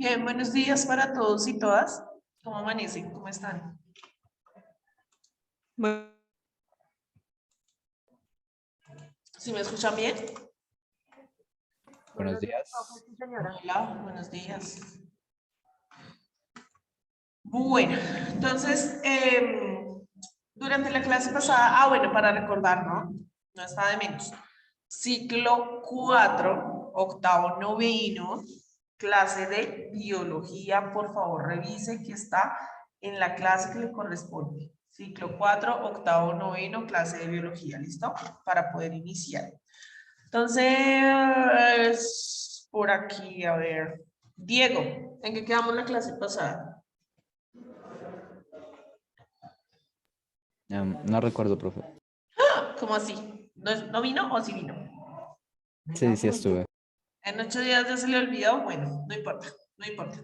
Bien, buenos días para todos y todas. ¿Cómo amanecen? ¿Cómo están? Bueno, ¿Sí me escuchan bien? Buenos días. sí, señora. Hola, buenos días. Bueno, entonces, durante la clase pasada, bueno, para recordar, ¿no? No está de menos. Ciclo 4, octavo noveno, clase de biología, por favor, revise que está en la clase que le corresponde. Ciclo 4, octavo noveno, clase de biología, ¿listo? Para poder iniciar. Entonces, por aquí, a ver. Diego, ¿en qué quedamos la clase pasada? No recuerdo, profe. ¿Cómo así? ¿No vino o sí vino? Sí estuve. En 8 días ya se le olvidó. Bueno, no importa, no importa.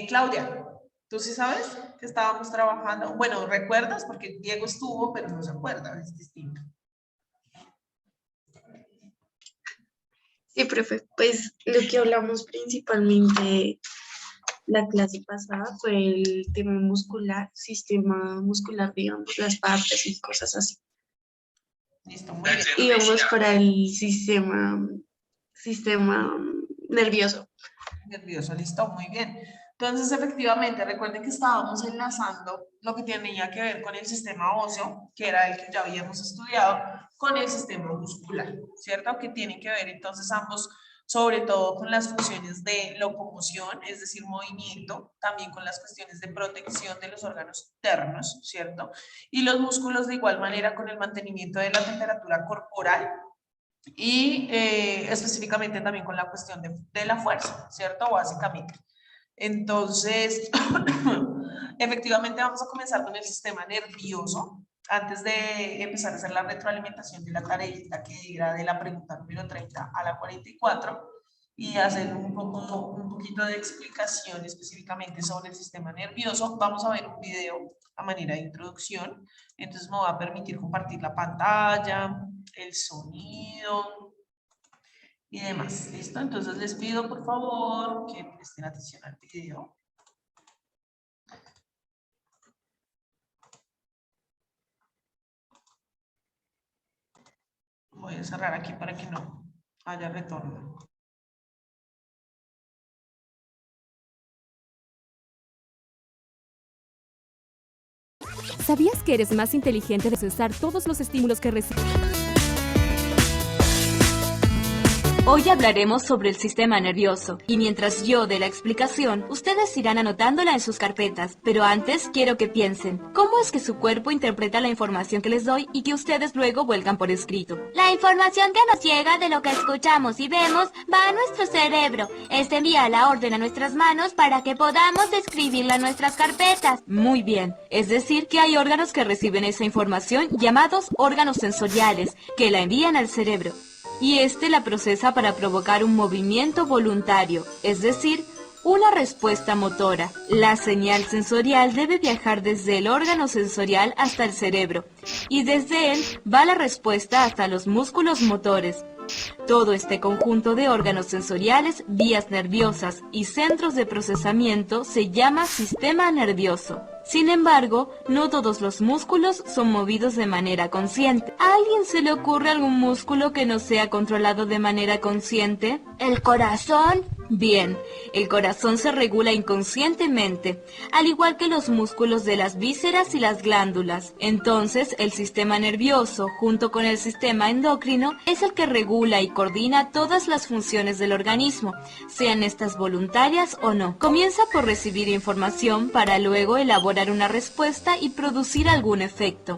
Claudia, ¿tú sí sabes que estábamos trabajando? Bueno, ¿recuerdas? Porque Diego estuvo, pero no se acuerda, es distinto. Sí, profe, pues lo que hablamos principalmente la clase pasada fue el tema muscular, sistema muscular, digamos, las partes y cosas así. Listo, muy bien. Y vamos para el sistema nervioso. Nervioso, listo, muy bien. Entonces, efectivamente, recuerden que estábamos enlazando lo que tenía que ver con el sistema óseo, que era el que ya habíamos estudiado, con el sistema muscular, ¿cierto? Que tienen que ver entonces ambos, sobre todo con las funciones de locomoción, es decir, movimiento, también con las cuestiones de protección de los órganos internos, ¿cierto? Y los músculos de igual manera con el mantenimiento de la temperatura corporal y específicamente también con la cuestión de la fuerza, ¿cierto? Básicamente. Entonces, efectivamente vamos a comenzar con el sistema nervioso. Antes de empezar a hacer la retroalimentación de la tareita que era de la pregunta número 30 a la 44 y hacer un poquito de explicación específicamente sobre el sistema nervioso, vamos a ver un video a manera de introducción. Entonces me va a permitir compartir la pantalla, el sonido y demás. ¿Listo? Entonces les pido por favor que presten atención al video. Voy a cerrar aquí para que no haya retorno. ¿Sabías que eres más inteligente de procesar todos los estímulos que recibes? Hoy hablaremos sobre el sistema nervioso, y mientras yo dé la explicación, ustedes irán anotándola en sus carpetas. Pero antes quiero que piensen, ¿cómo es que su cuerpo interpreta la información que les doy y que ustedes luego vuelcan por escrito? La información que nos llega de lo que escuchamos y vemos va a nuestro cerebro. Este envía la orden a nuestras manos para que podamos escribirla en nuestras carpetas. Muy bien, es decir que hay órganos que reciben esa información llamados órganos sensoriales, que la envían al cerebro. Y este la procesa para provocar un movimiento voluntario, es decir, una respuesta motora. La señal sensorial debe viajar desde el órgano sensorial hasta el cerebro, y desde él va la respuesta hasta los músculos motores. Todo este conjunto de órganos sensoriales, vías nerviosas y centros de procesamiento se llama sistema nervioso. Sin embargo, no todos los músculos son movidos de manera consciente. ¿A alguien se le ocurre algún músculo que no sea controlado de manera consciente? ¿El corazón? Bien, el corazón se regula inconscientemente, al igual que los músculos de las vísceras y las glándulas. Entonces, el sistema nervioso, junto con el sistema endocrino, es el que regula y coordina todas las funciones del organismo, sean estas voluntarias o no. Comienza por recibir información para luego elaborar una respuesta y producir algún efecto.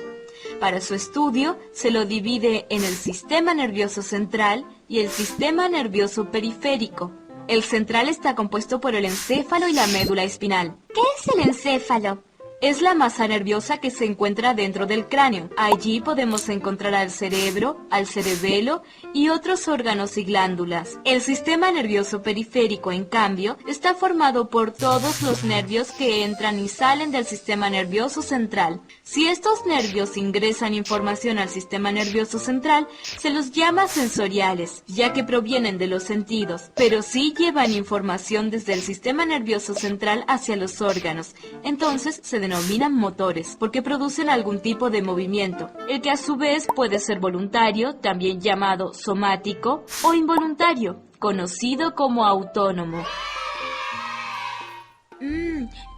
Para su estudio, se lo divide en el sistema nervioso central y el sistema nervioso periférico. El central está compuesto por el encéfalo y la médula espinal. ¿Qué es el encéfalo? Es la masa nerviosa que se encuentra dentro del cráneo. Allí podemos encontrar al cerebro, al cerebelo y otros órganos y glándulas. El sistema nervioso periférico, en cambio, está formado por todos los nervios que entran y salen del sistema nervioso central. Si estos nervios ingresan información al sistema nervioso central, se los llama sensoriales, ya que provienen de los sentidos, pero sí llevan información desde el sistema nervioso central hacia los órganos. Entonces se denominan motores, porque producen algún tipo de movimiento, el que a su vez puede ser voluntario, también llamado somático, o involuntario, conocido como autónomo.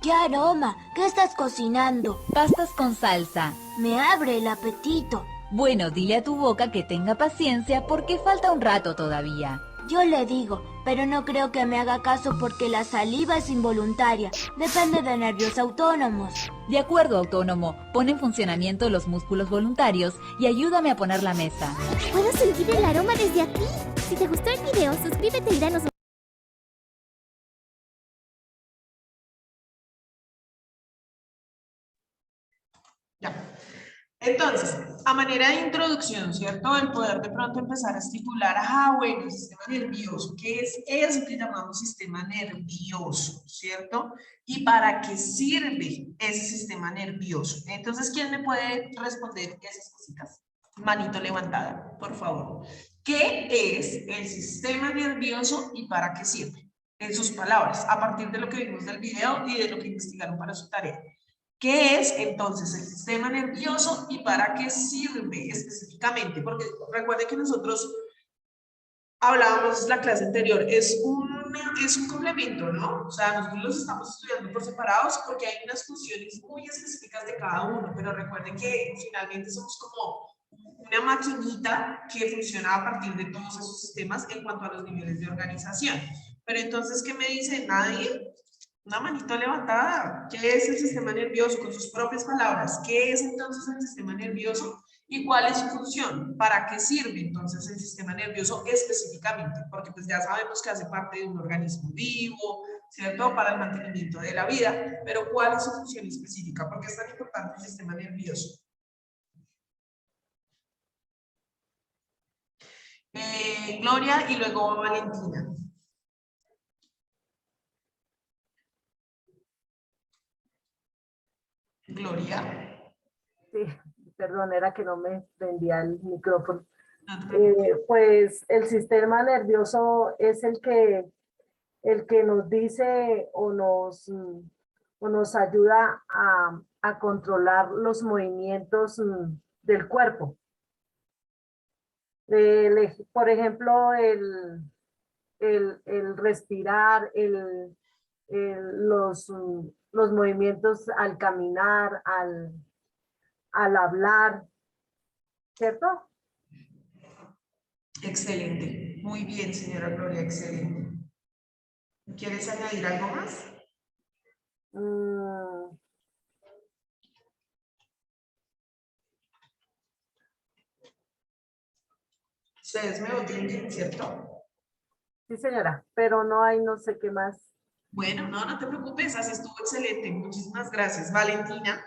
¡Qué aroma! ¿Qué estás cocinando? Pastas con salsa. Me abre el apetito. Bueno, dile a tu boca que tenga paciencia porque falta un rato todavía. Yo le digo, pero no creo que me haga caso porque la saliva es involuntaria. Depende de nervios autónomos. De acuerdo, autónomo. Pon en funcionamiento los músculos voluntarios y ayúdame a poner la mesa. ¿Puedo sentir el aroma desde aquí? Si te gustó el video, suscríbete y danos un... Ya. Entonces, a manera de introducción, ¿cierto? El poder de pronto empezar a estipular, bueno, el sistema nervioso, ¿qué es eso que llamamos sistema nervioso, ¿cierto? ¿Y para qué sirve ese sistema nervioso? Entonces, ¿quién me puede responder esas cositas? Manito levantada, por favor. ¿Qué es el sistema nervioso y para qué sirve? En sus palabras, a partir de lo que vimos del video y de lo que investigaron para su tarea. ¿Qué es entonces el sistema nervioso y para qué sirve específicamente? Porque recuerden que nosotros hablábamos en la clase anterior, es un complemento, ¿no? O sea, nosotros los estamos estudiando por separados porque hay unas funciones muy específicas de cada uno, pero recuerden que finalmente somos como una maquinita que funciona a partir de todos esos sistemas en cuanto a los niveles de organización. Pero entonces, ¿qué me dice? ¿Nadie? Una manito levantada. ¿Qué es el sistema nervioso? Con sus propias palabras. ¿Qué es entonces el sistema nervioso? ¿Y cuál es su función? ¿Para qué sirve entonces el sistema nervioso específicamente? Porque pues ya sabemos que hace parte de un organismo vivo, ¿cierto? Para el mantenimiento de la vida. Pero ¿cuál es su función específica? ¿Por qué es tan importante el sistema nervioso? Gloria y luego Valentina. Gloria. Sí, perdón, era que no me prendía el micrófono. Pues el sistema nervioso es el que nos dice o nos ayuda a controlar los movimientos del cuerpo. Por ejemplo, el respirar, los movimientos al caminar, al hablar, ¿cierto? Excelente. Muy bien, señora Gloria, excelente. ¿Quieres añadir algo más? Ustedes me oyen, ¿cierto? Sí, señora, pero no sé qué más. Bueno, no te preocupes, así estuvo excelente. Muchísimas gracias. Valentina.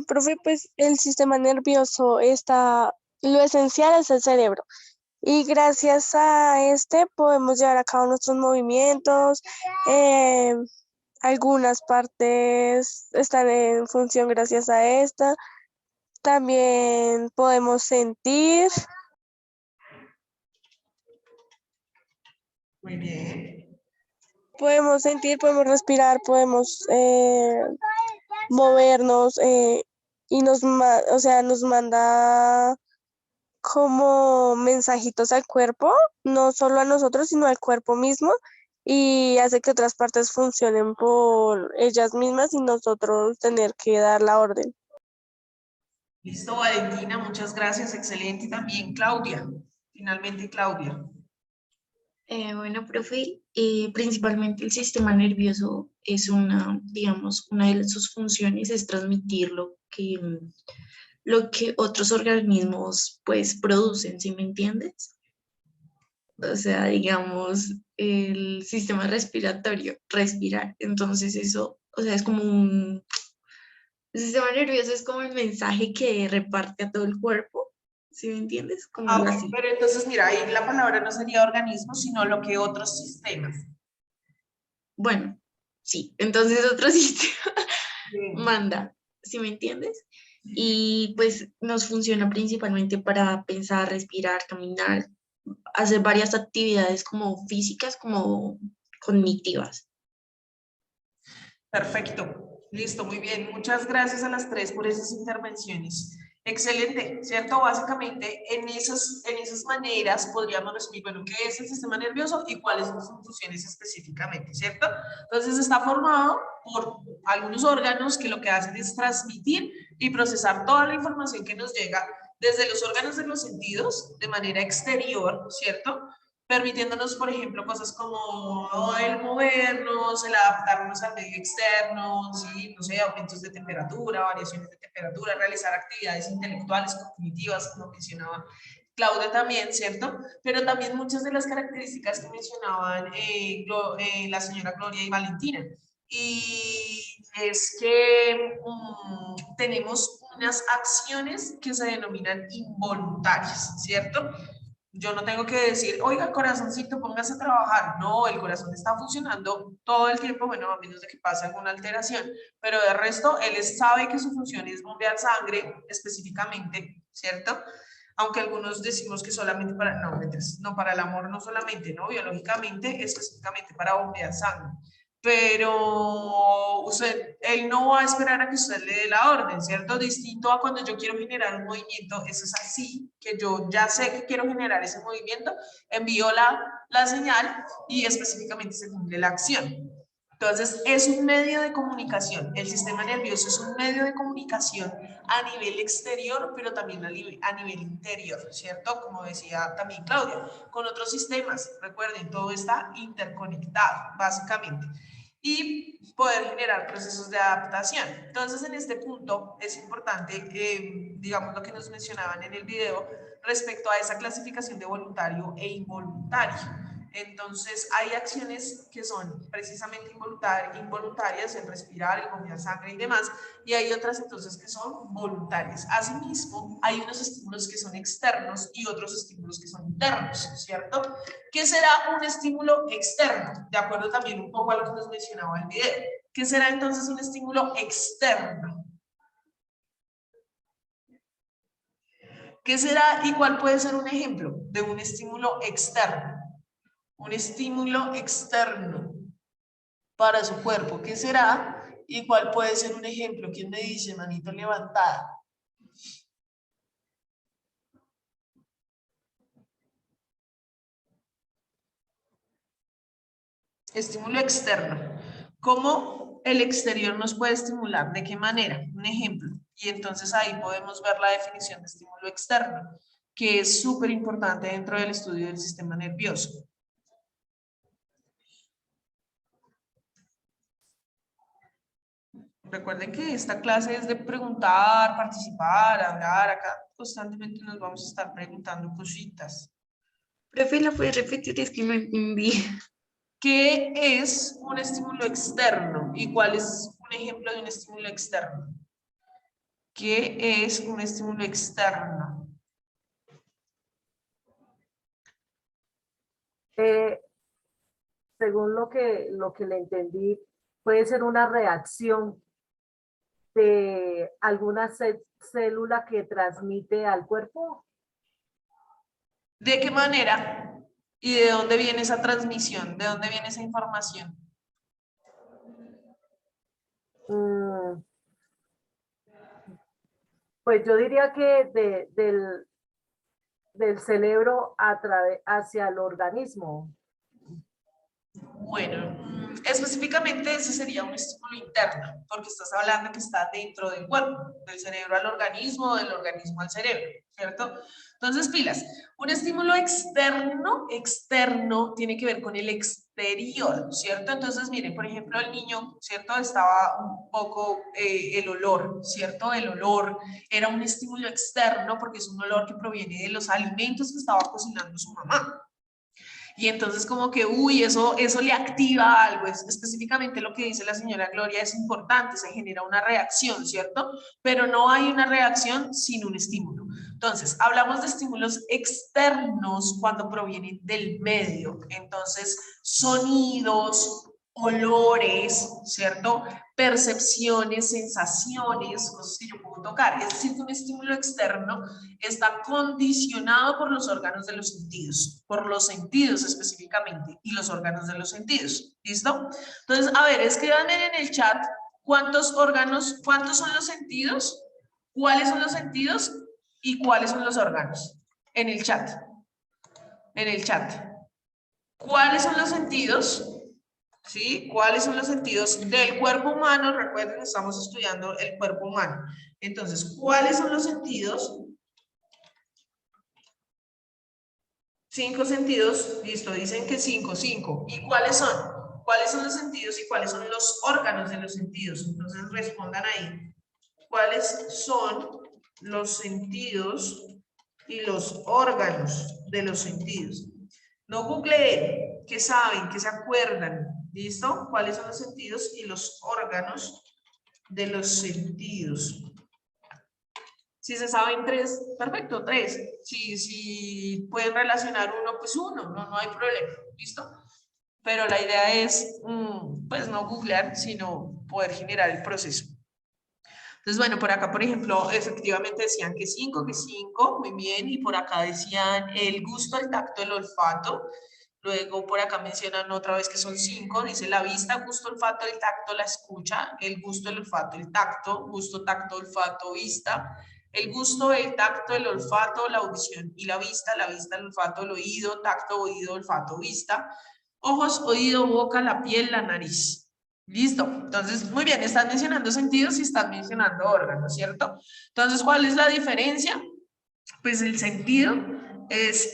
Profe, pues el sistema nervioso lo esencial es el cerebro. Y gracias a este podemos llevar a cabo nuestros movimientos. Algunas partes están en función gracias a esta. También podemos sentir. Muy bien. Podemos sentir, podemos respirar, podemos movernos y nos manda como mensajitos al cuerpo, no solo a nosotros, sino al cuerpo mismo, y hace que otras partes funcionen por ellas mismas y nosotros tener que dar la orden. Listo, Valentina, muchas gracias, excelente. Y también Claudia, finalmente Claudia. Bueno, profe, principalmente el sistema nervioso es una de sus funciones es transmitir lo que otros organismos pues producen, ¿sí me entiendes? o sea, digamos, el sistema respiratorio, respirar. Entonces eso, o sea, es como el sistema nervioso es como el mensaje que reparte a todo el cuerpo, ¿sí me entiendes? Como Ah, algo ok, así. pero entonces mira, ahí la palabra no sería organismo, sino lo que otros sistemas. Bueno, sí, entonces otro sistema Bien. manda, ¿sí me entiendes? Y pues nos funciona principalmente para pensar, respirar, caminar, hacer varias actividades como físicas, como cognitivas. Perfecto, listo, muy bien. Muchas gracias a las tres por esas intervenciones. Excelente, ¿cierto? Básicamente en esas maneras podríamos resumir, bueno, qué es el sistema nervioso y cuáles son sus funciones específicamente, ¿cierto? Entonces está formado por algunos órganos que lo que hacen es transmitir y procesar toda la información que nos llega desde los órganos de los sentidos de manera exterior, ¿cierto? Permitiéndonos, por ejemplo, cosas como el movernos, el adaptarnos al medio externo, ¿sí? No sé, aumentos de temperatura, variaciones de temperatura, realizar actividades intelectuales, cognitivas, como mencionaba Claudia también, ¿cierto? Pero también muchas de las características que mencionaban la señora Gloria y Valentina. Y es que tenemos unas acciones que se denominan involuntarias, ¿cierto? Yo no tengo que decir, oiga, corazoncito, póngase a trabajar. No, el corazón está funcionando todo el tiempo, bueno, a menos de que pase alguna alteración, pero de resto, él sabe que su función es bombear sangre específicamente, ¿cierto? Aunque algunos decimos que solamente para, no, no, para el amor no solamente, ¿no? Biológicamente, específicamente para bombear sangre. Pero él no va a esperar a que usted le dé la orden, ¿cierto? Distinto a cuando yo quiero generar un movimiento, eso es así, que yo ya sé que quiero generar ese movimiento, envío la señal y específicamente se cumple la acción. Entonces, es un medio de comunicación. El sistema nervioso es un medio de comunicación a nivel exterior, pero también a nivel interior, ¿cierto? Como decía también Claudia, con otros sistemas. Recuerden, todo está interconectado, básicamente. Y poder generar procesos de adaptación. Entonces, en este punto es importante, digamos, lo que nos mencionaban en el video respecto a esa clasificación de voluntario e involuntario. Entonces, hay acciones que son precisamente involuntarias, el respirar, el bombear sangre y demás, y hay otras entonces que son voluntarias. Asimismo, hay unos estímulos que son externos y otros estímulos que son internos, ¿cierto? ¿Qué será un estímulo externo? De acuerdo también un poco a lo que nos mencionaba el video. ¿Qué será entonces un estímulo externo? ¿Qué será y cuál puede ser un ejemplo de un estímulo externo? Un estímulo externo para su cuerpo. ¿Qué será? ¿Y cuál puede ser un ejemplo? ¿Quién me dice? Manito levantada. Estímulo externo. ¿Cómo el exterior nos puede estimular? ¿De qué manera? Un ejemplo. Y entonces ahí podemos ver la definición de estímulo externo, que es súper importante dentro del estudio del sistema nervioso. Recuerden que esta clase es de preguntar, participar, hablar. Acá constantemente nos vamos a estar preguntando cositas. Profe, ¿la puedes repetir? Es que no entendí. ¿Qué es un estímulo externo? ¿Y cuál es un ejemplo de un estímulo externo? ¿Qué es un estímulo externo? Según lo que le entendí, puede ser una reacción de alguna célula que transmite al cuerpo. ¿De qué manera? ¿Y de dónde viene esa transmisión? ¿De dónde viene esa información? Pues yo diría que del cerebro hacia el organismo. Bueno, específicamente ese sería un estímulo interno, porque estás hablando que está dentro del cuerpo, del cerebro al organismo, del organismo al cerebro, ¿cierto? Entonces, pilas, un estímulo externo tiene que ver con el exterior, ¿cierto? Entonces, miren, por ejemplo, el niño, ¿cierto? Estaba un poco el olor, ¿cierto? El olor era un estímulo externo porque es un olor que proviene de los alimentos que estaba cocinando su mamá. Y entonces como que, uy, eso le activa algo. Es específicamente lo que dice la señora Gloria, es importante, se genera una reacción, ¿cierto? Pero no hay una reacción sin un estímulo. Entonces, hablamos de estímulos externos cuando provienen del medio. Entonces, sonidos, olores, ¿cierto? Percepciones, sensaciones, cosas que yo puedo tocar. Es decir, que un estímulo externo está condicionado por los órganos de los sentidos, por los sentidos específicamente, y los órganos de los sentidos. ¿Listo? Entonces, a ver, escríbanme en el chat cuántos órganos, cuántos son los sentidos, cuáles son los sentidos y cuáles son los órganos. En el chat. En el chat. ¿Cuáles son los sentidos? ¿Sí? ¿Cuáles son los sentidos del cuerpo humano? Recuerden, estamos estudiando el cuerpo humano. Entonces, ¿cuáles son los sentidos? 5 sentidos, listo, dicen que 5. ¿Y cuáles son? ¿Cuáles son los sentidos y cuáles son los órganos de los sentidos? Entonces respondan ahí. ¿Cuáles son los sentidos y los órganos de los sentidos? No googleen, ¿qué saben? ¿Qué se acuerdan? ¿Listo? ¿Cuáles son los sentidos y los órganos de los sentidos? Si se saben 3, perfecto, 3. Si pueden relacionar uno, pues uno, no hay problema, ¿listo? Pero la idea es, pues no googlear, sino poder generar el proceso. Entonces, bueno, por acá, por ejemplo, efectivamente decían que 5, muy bien, y por acá decían el gusto, el tacto, el olfato. Luego por acá mencionan otra vez que son 5, dice la vista, gusto, olfato, el tacto, la escucha, el gusto, el olfato, el tacto, gusto, tacto, olfato, vista, el gusto, el tacto, el olfato, la audición y la vista, el olfato, el oído, tacto, oído, olfato, vista, ojos, oído, boca, la piel, la nariz. Listo, entonces muy bien, están mencionando sentidos y están mencionando órganos, ¿cierto? Entonces, ¿cuál es la diferencia? Pues el sentido es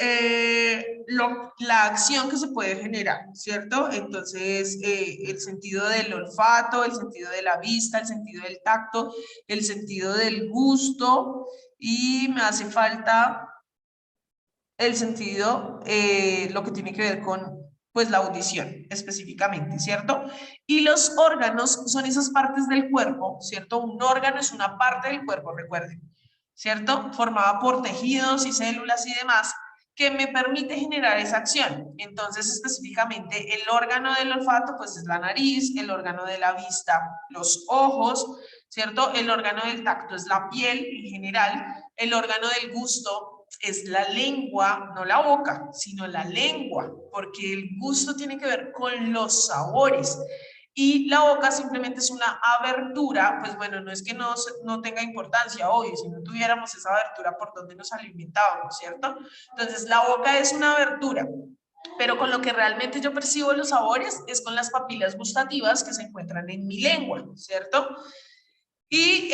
la acción que se puede generar, ¿cierto? Entonces, el sentido del olfato, el sentido de la vista, el sentido del tacto, el sentido del gusto, y me hace falta el sentido, lo que tiene que ver con, pues, la audición específicamente, ¿cierto? Y los órganos son esas partes del cuerpo, ¿cierto? Un órgano es una parte del cuerpo, recuerden, ¿cierto? Formada por tejidos y células y demás, que me permite generar esa acción. Entonces, específicamente, el órgano del olfato, pues es la nariz, el órgano de la vista, los ojos, ¿cierto? El órgano del tacto es la piel en general, el órgano del gusto es la lengua, no la boca, sino la lengua, porque el gusto tiene que ver con los sabores. Y la boca simplemente es una abertura, pues bueno, no es que no tenga importancia, obvio, si no tuviéramos esa abertura, ¿por dónde nos alimentábamos, cierto? Entonces, la boca es una abertura, pero con lo que realmente yo percibo los sabores es con las papilas gustativas que se encuentran en mi lengua, ¿cierto? Y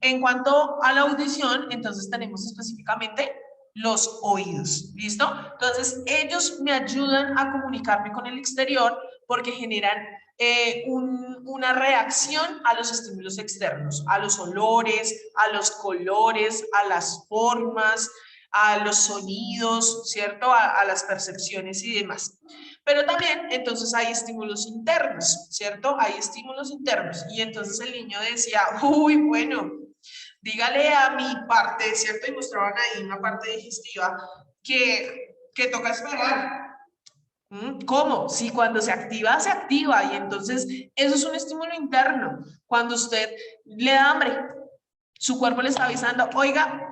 en cuanto a la audición, entonces tenemos específicamente los oídos, ¿listo? Entonces, ellos me ayudan a comunicarme con el exterior porque generan una reacción a los estímulos externos, a los olores, a los colores, a las formas, a los sonidos, ¿cierto? A las percepciones y demás. Pero también, entonces, hay estímulos internos, ¿cierto? Hay estímulos internos. Y entonces el niño decía, uy, bueno, dígale a mi parte, ¿cierto? Y mostraban ahí una parte digestiva que toca esperar. ¿Cómo? Sí, cuando se activa, se activa. Y entonces, eso es un estímulo interno. Cuando usted le da hambre, su cuerpo le está avisando, oiga,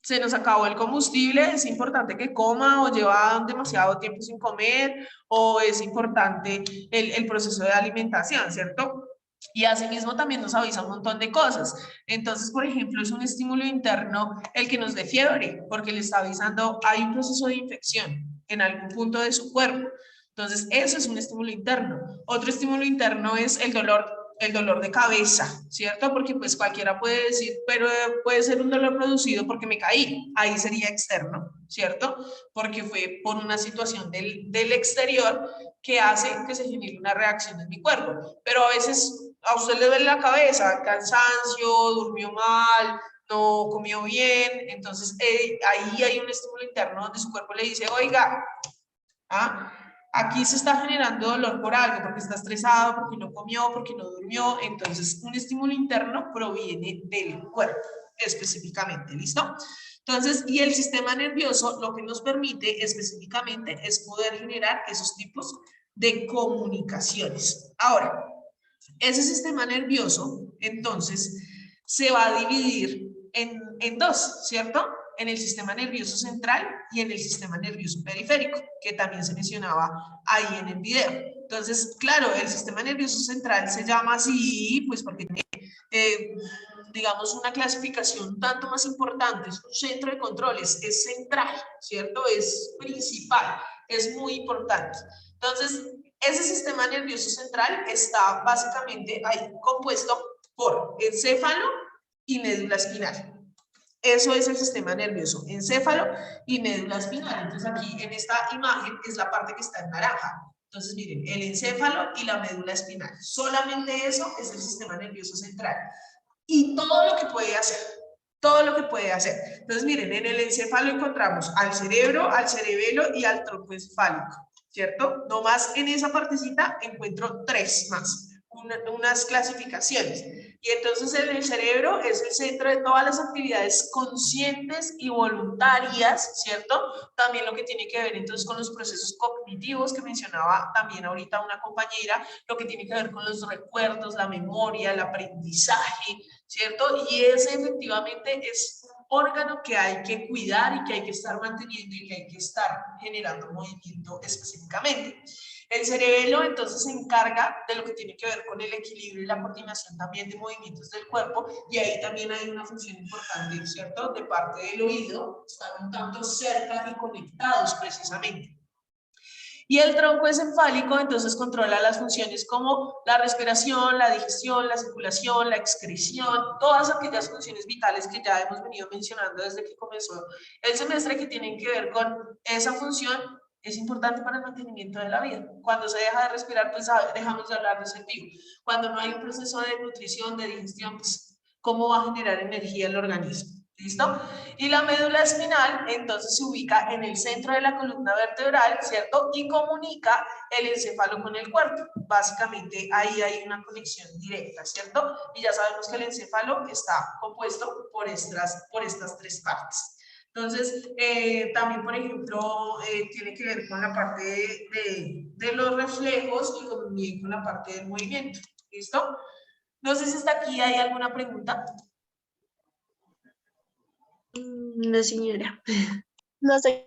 se nos acabó el combustible, es importante que coma, o lleva demasiado tiempo sin comer, o es importante el proceso de alimentación, ¿cierto? Y asimismo también nos avisa un montón de cosas. Entonces, por ejemplo, es un estímulo interno el que nos dé fiebre, porque le está avisando, hay un proceso de infección en algún punto de su cuerpo. Entonces, eso es un estímulo interno. Otro estímulo interno es el dolor de cabeza, ¿cierto? Porque pues cualquiera puede decir, pero puede ser un dolor producido porque me caí. Ahí sería externo, ¿cierto? Porque fue por una situación del exterior que hace que se genere una reacción en mi cuerpo. Pero a veces a usted le duele la cabeza, cansancio, durmió mal, no comió bien, entonces ahí hay un estímulo interno donde su cuerpo le dice, oiga, ¿Ah? Aquí se está generando dolor por algo, porque está estresado, porque no comió, porque no durmió. Entonces, un estímulo interno proviene del cuerpo, específicamente, ¿listo? Entonces, y el sistema nervioso lo que nos permite específicamente es poder generar esos tipos de comunicaciones. Ahora, ese sistema nervioso, entonces, se va a dividir en dos, ¿cierto? En el sistema nervioso central y en el sistema nervioso periférico, que también se mencionaba ahí en el video. Entonces, claro, el sistema nervioso central se llama así, pues porque tiene, digamos, una clasificación tanto más importante, es un centro de control, es central, ¿cierto? Es principal, es muy importante. Entonces, ese sistema nervioso central está básicamente ahí compuesto por encéfalo y médula espinal. Eso es el sistema nervioso, encéfalo y médula espinal. Entonces aquí en esta imagen es la parte que está en naranja. Entonces miren, el encéfalo y la médula espinal. Solamente eso es el sistema nervioso central. Y todo lo que puede hacer, todo lo que puede hacer. Entonces miren, en el encéfalo encontramos al cerebro, al cerebelo y al tronco encefálico, ¿cierto? Nomás en esa partecita encuentro tres más, unas clasificaciones. Y entonces en el cerebro es el centro de todas las actividades conscientes y voluntarias, ¿cierto? También lo que tiene que ver entonces con los procesos cognitivos que mencionaba también ahorita una compañera, lo que tiene que ver con los recuerdos, la memoria, el aprendizaje, ¿cierto? Y ese efectivamente es un órgano que hay que cuidar y que hay que estar manteniendo y que hay que estar generando movimiento específicamente. El cerebelo entonces se encarga de lo que tiene que ver con el equilibrio y la coordinación también de movimientos del cuerpo, y ahí también hay una función importante, ¿cierto? De parte del oído, están un tanto cerca y conectados precisamente. Y el tronco encefálico entonces controla las funciones como la respiración, la digestión, la circulación, la excreción, todas aquellas funciones vitales que ya hemos venido mencionando desde que comenzó el semestre, que tienen que ver con esa función. Es importante para el mantenimiento de la vida. Cuando se deja de respirar, pues dejamos de hablar de ser vivo. Cuando no hay un proceso de nutrición, de digestión, pues ¿cómo va a generar energía el organismo? ¿Listo? Y la médula espinal entonces se ubica en el centro de la columna vertebral, ¿cierto? Y comunica el encéfalo con el cuerpo. Básicamente ahí hay una conexión directa, ¿cierto? Y ya sabemos que el encéfalo está compuesto por estas tres partes. Entonces, también, por ejemplo, tiene que ver con la parte de los reflejos y también con la parte del movimiento. ¿Listo? No sé si hasta aquí hay alguna pregunta. No, señora. No sé.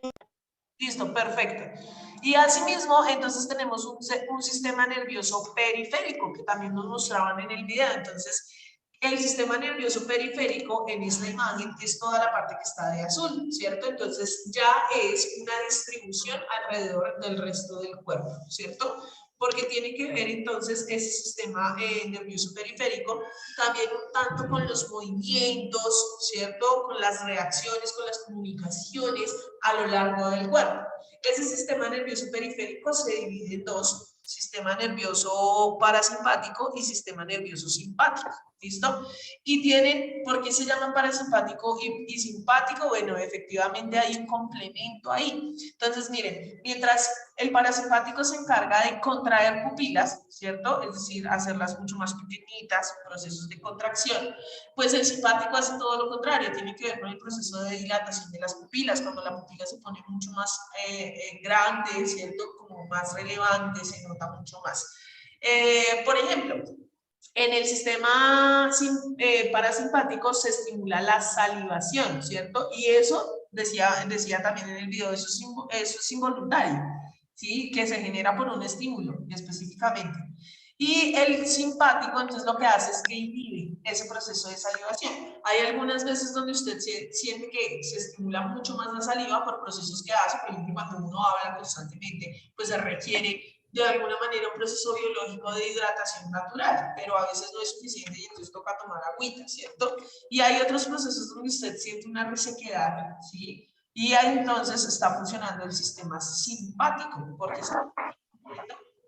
Listo, perfecto. Y asimismo, entonces tenemos un sistema nervioso periférico que también nos mostraban en el video. Entonces, el sistema nervioso periférico en esta imagen es toda la parte que está de azul, ¿cierto? Entonces ya es una distribución alrededor del resto del cuerpo, ¿cierto? Porque tiene que ver entonces ese sistema nervioso periférico también un tanto con los movimientos, ¿cierto? Con las reacciones, con las comunicaciones a lo largo del cuerpo. Ese sistema nervioso periférico se divide en dos: sistema nervioso parasimpático y sistema nervioso simpático. ¿Listo? Y tienen, ¿por qué se llaman parasimpático y simpático? Bueno, efectivamente hay un complemento ahí. Entonces, miren, mientras el parasimpático se encarga de contraer pupilas, ¿cierto? Es decir, hacerlas mucho más pequeñitas, procesos de contracción, pues el simpático hace todo lo contrario, tiene que ver con el proceso de dilatación de las pupilas, cuando la pupila se pone mucho más grande, ¿cierto? Como más relevante, se nota mucho más. Por ejemplo, en el sistema parasimpático se estimula la salivación, ¿cierto? Y eso, decía también en el video, eso es involuntario, ¿sí? Que se genera por un estímulo específicamente. Y el simpático, entonces, lo que hace es que inhibe ese proceso de salivación. Hay algunas veces donde usted siente que se estimula mucho más la saliva por procesos que hace. Por ejemplo, cuando uno habla constantemente, pues se requiere de alguna manera un proceso biológico de hidratación natural, pero a veces no es suficiente y entonces toca tomar agüita, ¿cierto? Y hay otros procesos donde usted siente una resequedad, ¿sí? Y ahí entonces está funcionando el sistema simpático, porque es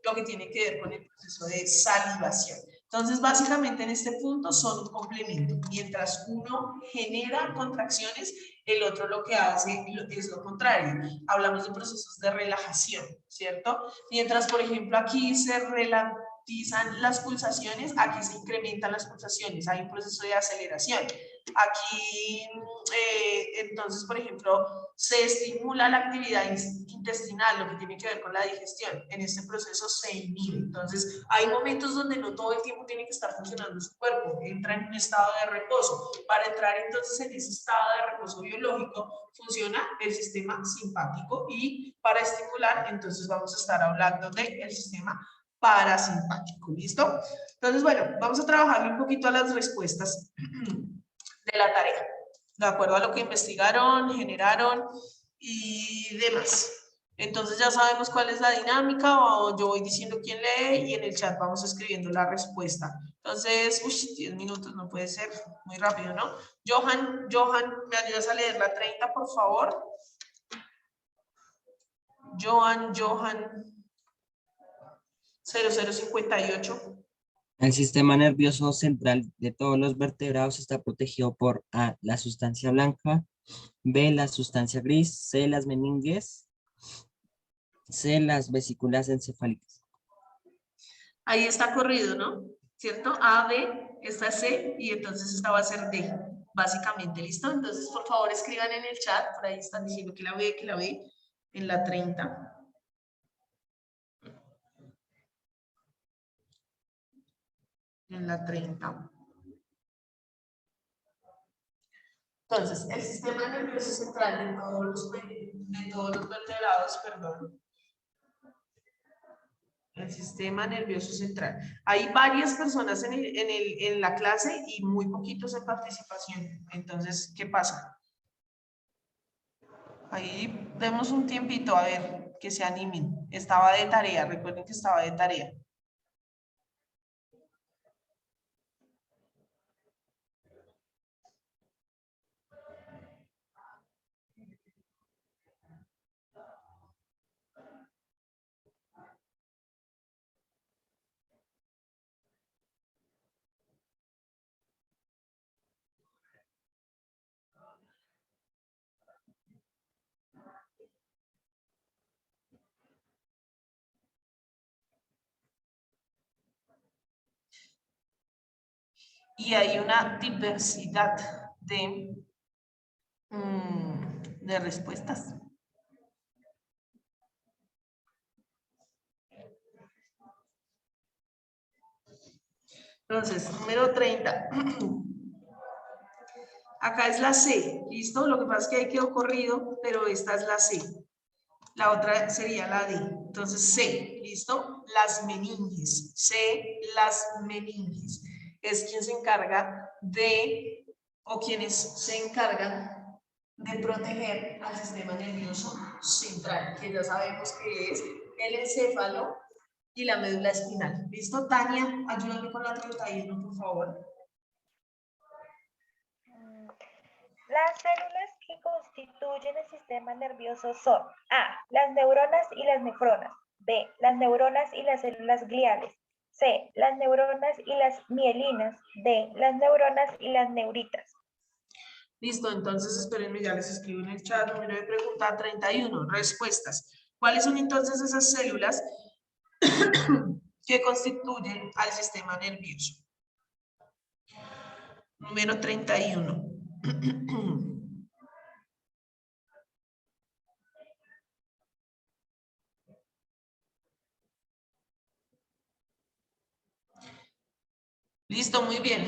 lo que tiene que ver con el proceso de salivación. Entonces, básicamente en este punto son un complemento. Mientras uno genera contracciones, el otro lo que hace es lo contrario. Hablamos de procesos de relajación, ¿cierto? Mientras, por ejemplo, aquí se ralentizan las pulsaciones, aquí se incrementan las pulsaciones, hay un proceso de aceleración. Aquí, entonces, por ejemplo, se estimula la actividad intestinal, lo que tiene que ver con la digestión. En este proceso se inhibe. Entonces, hay momentos donde no todo el tiempo tiene que estar funcionando su cuerpo, entra en un estado de reposo. Para entrar entonces en ese estado de reposo biológico, funciona el sistema simpático y para estimular, entonces vamos a estar hablando del sistema parasimpático. ¿Listo? Entonces, bueno, vamos a trabajarle un poquito a las respuestas de la tarea, de acuerdo a lo que investigaron, generaron y demás. Entonces ya sabemos cuál es la dinámica, o yo voy diciendo quién lee y en el chat vamos escribiendo la respuesta. Entonces, 10 minutos no puede ser, muy rápido, ¿no? Johan, ¿me ayudas a leer la 30, por favor? Johan, 0058. El sistema nervioso central de todos los vertebrados está protegido por A, la sustancia blanca, B, la sustancia gris, C, las meninges, C, las vesículas encefálicas. Ahí está corrido, ¿no? ¿Cierto? A, B, esta es C y entonces esta va a ser D, básicamente, ¿listo? Entonces, por favor, escriban en el chat, por ahí están diciendo que la B, en la 30. En la 30. Entonces, el sistema nervioso central de todos los vertebrados, perdón. El sistema nervioso central. Hay varias personas en la clase y muy poquitos en participación. Entonces, ¿qué pasa? Ahí demos un tiempito a ver que se animen. Estaba de tarea, recuerden que estaba de tarea. Y hay una diversidad de respuestas. Entonces, número 30. Acá es la C, ¿listo? Lo que pasa es que ahí quedó corrido, pero esta es la C. La otra sería la D. Entonces, C, ¿listo? Las meninges. C, las meninges. Es quien se encarga de, o quienes se encargan de proteger al sistema nervioso central, que ya sabemos que es el encéfalo y la médula espinal. ¿Listo? Tania, ayúdame con la 31, por favor. Las células que constituyen el sistema nervioso son A, las neuronas y las nefronas, B, las neuronas y las células gliales, C, las neuronas y las mielinas, D, las neuronas y las neuritas. Listo, entonces espérenme, ya les escribo en el chat. Número de pregunta 31, respuestas. ¿Cuáles son entonces esas células que constituyen al sistema nervioso? Número 31. Listo, muy bien.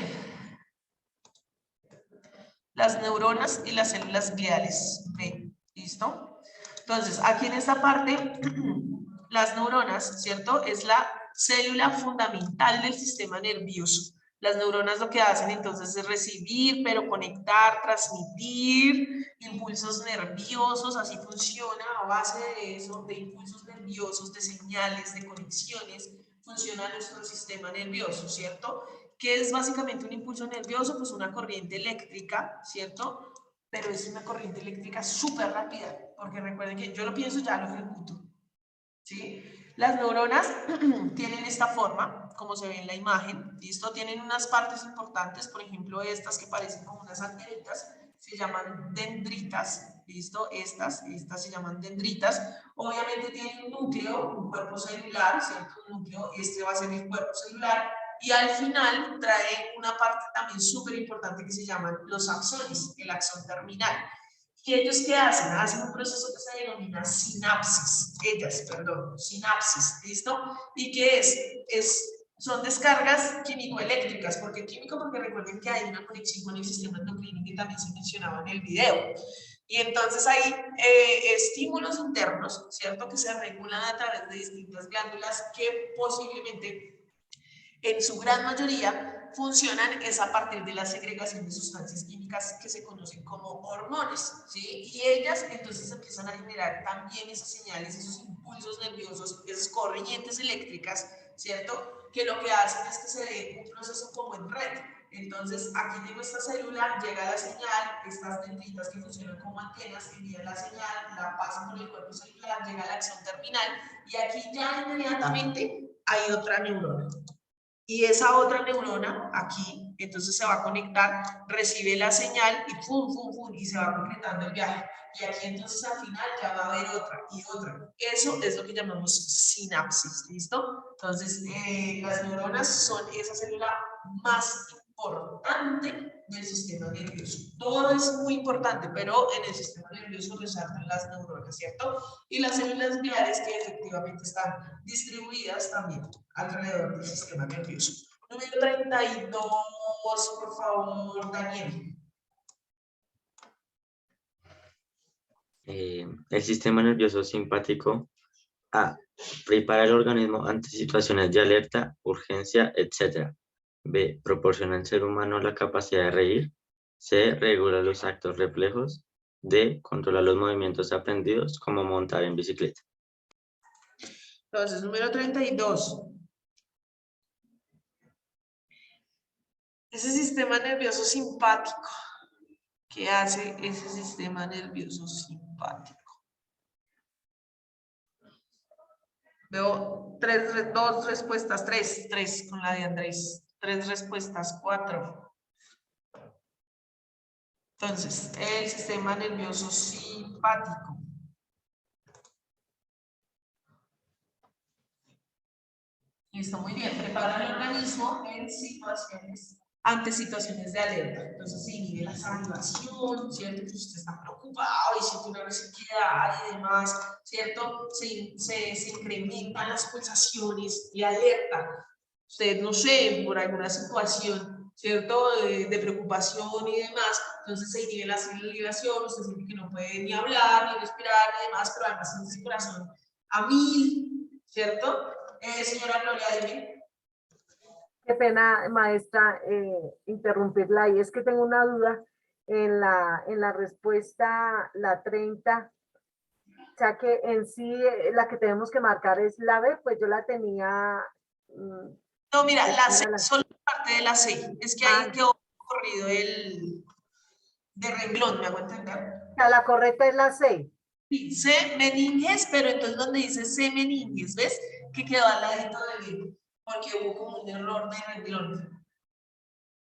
Las neuronas y las células gliales. B, ¿listo? Entonces, aquí en esta parte, las neuronas, ¿cierto? Es la célula fundamental del sistema nervioso. Las neuronas lo que hacen entonces es recibir, pero conectar, transmitir impulsos nerviosos, así funciona a base de eso, de impulsos nerviosos, de señales, de conexiones, funciona nuestro sistema nervioso, ¿cierto? ¿Qué es básicamente un impulso nervioso? Pues una corriente eléctrica, ¿cierto? Pero es una corriente eléctrica súper rápida, porque recuerden que yo lo pienso, ya lo ejecuto, ¿sí? Las neuronas tienen esta forma, como se ve en la imagen, ¿listo? Tienen unas partes importantes, por ejemplo, estas que parecen como unas antenitas, se llaman dendritas, ¿listo? Estas se llaman dendritas. Obviamente tienen un núcleo, un cuerpo celular, ¿cierto? Un núcleo, este va a ser el cuerpo celular, y al final trae una parte también súper importante que se llaman los axones, el axón terminal. ¿Y ellos qué hacen? Hacen un proceso que se denomina sinapsis. Ellas, perdón, sinapsis, ¿listo? ¿Y qué es? Son descargas químico-eléctricas. ¿Por qué químico? Porque recuerden que hay una conexión con el sistema endocrino que también se mencionaba en el video. Y entonces hay estímulos internos, ¿cierto? Que se regulan a través de distintas glándulas que posiblemente, en su gran mayoría, funcionan es a partir de la segregación de sustancias químicas que se conocen como hormonas, ¿sí? Y ellas entonces empiezan a generar también esas señales, esos impulsos nerviosos, esas corrientes eléctricas, ¿cierto? Que lo que hacen es que se dé un proceso como en red. Entonces, aquí tengo esta célula, llega la señal, estas dendritas que funcionan como antenas envían la señal, la pasan por el cuerpo celular, llega la acción terminal, y aquí ya inmediatamente hay otra neurona. Y esa otra neurona aquí, entonces se va a conectar, recibe la señal y pum, pum, pum, y se va completando el viaje. Y aquí entonces al final ya va a haber otra y otra. Eso es lo que llamamos sinapsis, ¿listo? Entonces, las neuronas son esa célula más importante del sistema nervioso. Todo es muy importante, pero en el sistema nervioso resaltan las neuronas, ¿cierto? Y las células gliales que efectivamente están distribuidas también alrededor del sistema nervioso. Número 32, por favor, Daniel. El sistema nervioso simpático A. Prepara el organismo ante situaciones de alerta, urgencia, etc. B. Proporciona al ser humano la capacidad de reír. C. Regula los actos reflejos. D. Controla los movimientos aprendidos, como montar en bicicleta. Entonces, número 32. Ese sistema nervioso simpático. ¿Qué hace ese sistema nervioso simpático? Veo dos respuestas, tres con la de Andrés. 3 respuestas, 4. Entonces, el sistema nervioso simpático. Listo, muy bien. Prepara el organismo ante situaciones de alerta. Entonces, se inhibe la salivación, ¿cierto? Que usted está preocupado y siente una resequedad y demás, ¿cierto? Se incrementan las pulsaciones y alerta. Usted, no sé, por alguna situación, ¿cierto? De preocupación y demás, entonces se inhibe la salivación, usted siente que no puede ni hablar, ni respirar, ni demás, pero además siente el corazón a 1000, ¿cierto? Señora Gloria, dime. Qué pena, maestra, interrumpirla. Y es que tengo una duda en la respuesta, la 30, o sea que en sí la que tenemos que marcar es la B, pues yo la tenía... No, mira, la C, solo parte de la C, es que ahí quedó corrido el de renglón, ¿me hago entender? O sea, la correcta es la C. Sí, C meninges, pero entonces donde dice C meninges, ¿ves? Que quedó al ladito de B, porque hubo como un error de renglón.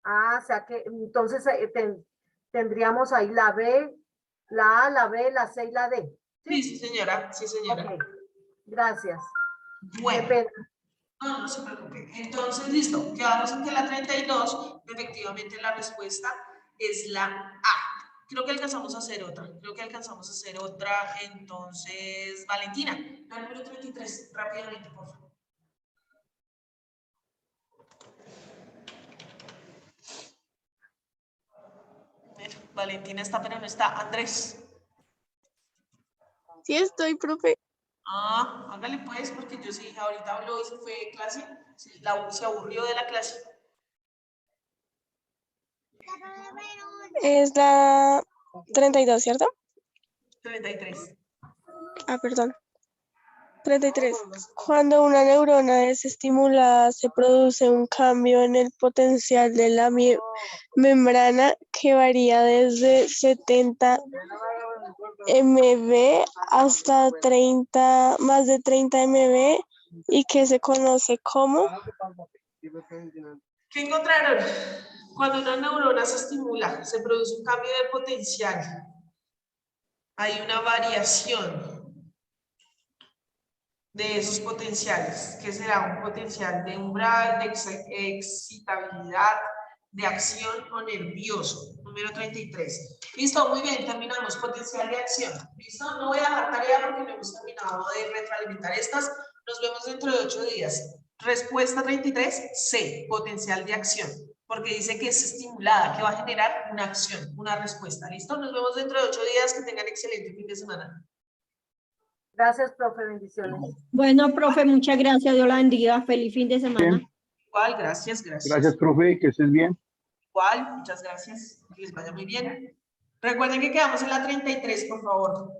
Ah, o sea que entonces tendríamos ahí la B, la A, la B, la C y la D. Sí, sí, señora, sí, señora. Okay. Gracias. Bueno, no, no se preocupe. Entonces, listo, quedamos en que la 32, efectivamente la respuesta es la A. Creo que alcanzamos a hacer otra. Entonces, Valentina, la número 33, rápidamente, por favor. Valentina está, pero no está. Andrés. Sí estoy, profe. Ah, hágale pues, porque yo sí, ahorita habló y se fue de clase, se aburrió de la clase. Es la 32, ¿cierto? 33. Ah, perdón. 33. Cuando una neurona es estimulada, se produce un cambio en el potencial de la membrana que varía desde 70 MV hasta más de 30 MV y que se conoce como... ¿Qué encontraron? Cuando una neurona se estimula, se produce un cambio de potencial. Hay una variación de esos potenciales, que será un potencial de umbral, de excitabilidad, de acción o nervioso. Número 33. Listo, muy bien, terminamos. Potencial de acción. Listo, no voy a dejar tarea porque no hemos terminado de retroalimentar estas. Nos vemos dentro de 8 días. Respuesta 33, C, potencial de acción, porque dice que es estimulada, que va a generar una acción, una respuesta. ¿Listo? Nos vemos dentro de 8 días. Que tengan excelente fin de semana. Gracias, profe, bendiciones. Bueno, profe, muchas gracias. Dios la bendiga. Feliz fin de semana. Igual, gracias, gracias. Gracias, profe, que estés bien. Igual, muchas gracias. Que les vaya muy bien. Recuerden que quedamos en la 33, por favor.